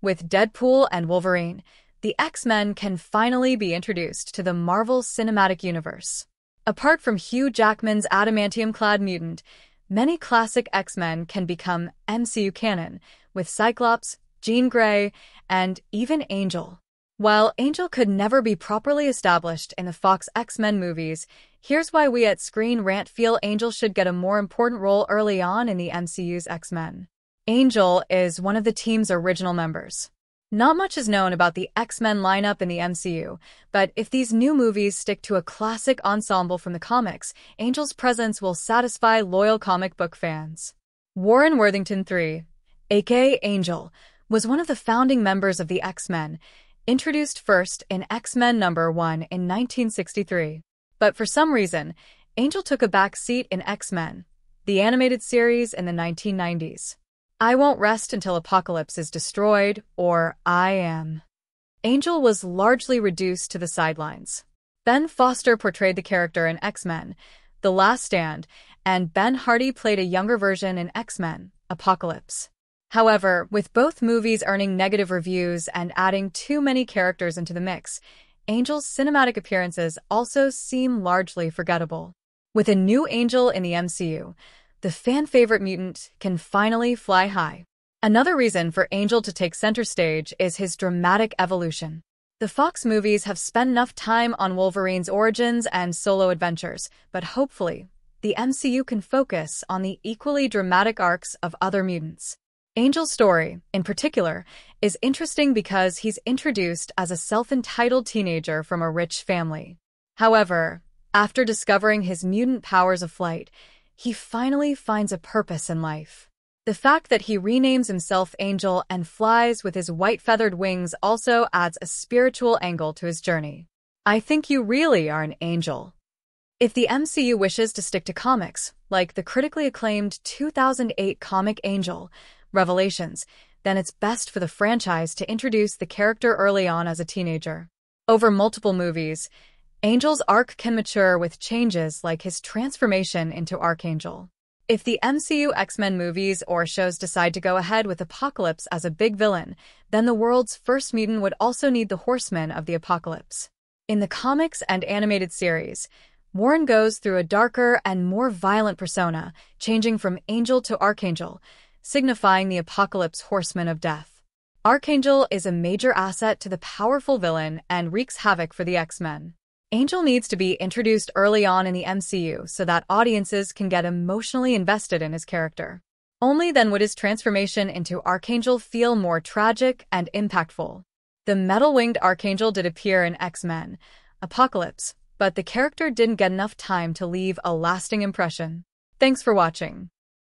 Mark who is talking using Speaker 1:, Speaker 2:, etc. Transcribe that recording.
Speaker 1: With Deadpool and Wolverine, the X-Men can finally be introduced to the Marvel Cinematic Universe. Apart from Hugh Jackman's adamantium-clad mutant, many classic X-Men can become MCU canon, with Cyclops, Jean Grey, and even Angel. While Angel could never be properly established in the Fox X-Men movies, here's why we at Screen Rant feel Angel should get a more important role early on in the MCU's X-Men. Angel is one of the team's original members. Not much is known about the X-Men lineup in the MCU, but if these new movies stick to a classic ensemble from the comics, Angel's presence will satisfy loyal comic book fans. Warren Worthington III, aka Angel, was one of the founding members of the X-Men, introduced first in X-Men #1 in 1963. But for some reason, Angel took a back seat in X-Men, the animated series in the 1990s. I won't rest until Apocalypse is destroyed, or I am. Angel was largely reduced to the sidelines. Ben Foster portrayed the character in X-Men, The Last Stand, and Ben Hardy played a younger version in X-Men, Apocalypse. However, with both movies earning negative reviews and adding too many characters into the mix, Angel's cinematic appearances also seem largely forgettable. With a new Angel in the MCU, the fan-favorite mutant can finally fly high. Another reason for Angel to take center stage is his dramatic evolution. The Fox movies have spent enough time on Wolverine's origins and solo adventures, but hopefully, the MCU can focus on the equally dramatic arcs of other mutants. Angel's story, in particular, is interesting because he's introduced as a self-entitled teenager from a rich family. However, after discovering his mutant powers of flight, he finally finds a purpose in life. The fact that he renames himself Angel and flies with his white feathered wings also adds a spiritual angle to his journey. I think you really are an angel. If the MCU wishes to stick to comics, like the critically acclaimed 2008 comic Angel, Revelations, then it's best for the franchise to introduce the character early on as a teenager. Over multiple movies, Angel's arc can mature with changes like his transformation into Archangel. If the MCU X-Men movies or shows decide to go ahead with Apocalypse as a big villain, then the world's first mutant would also need the Horsemen of the Apocalypse. In the comics and animated series, Warren goes through a darker and more violent persona, changing from Angel to Archangel, signifying the Apocalypse Horsemen of Death. Archangel is a major asset to the powerful villain and wreaks havoc for the X-Men. Angel needs to be introduced early on in the MCU so that audiences can get emotionally invested in his character. Only then would his transformation into Archangel feel more tragic and impactful. The metal-winged Archangel did appear in X-Men, Apocalypse, but the character didn't get enough time to leave a lasting impression. Thanks for watching.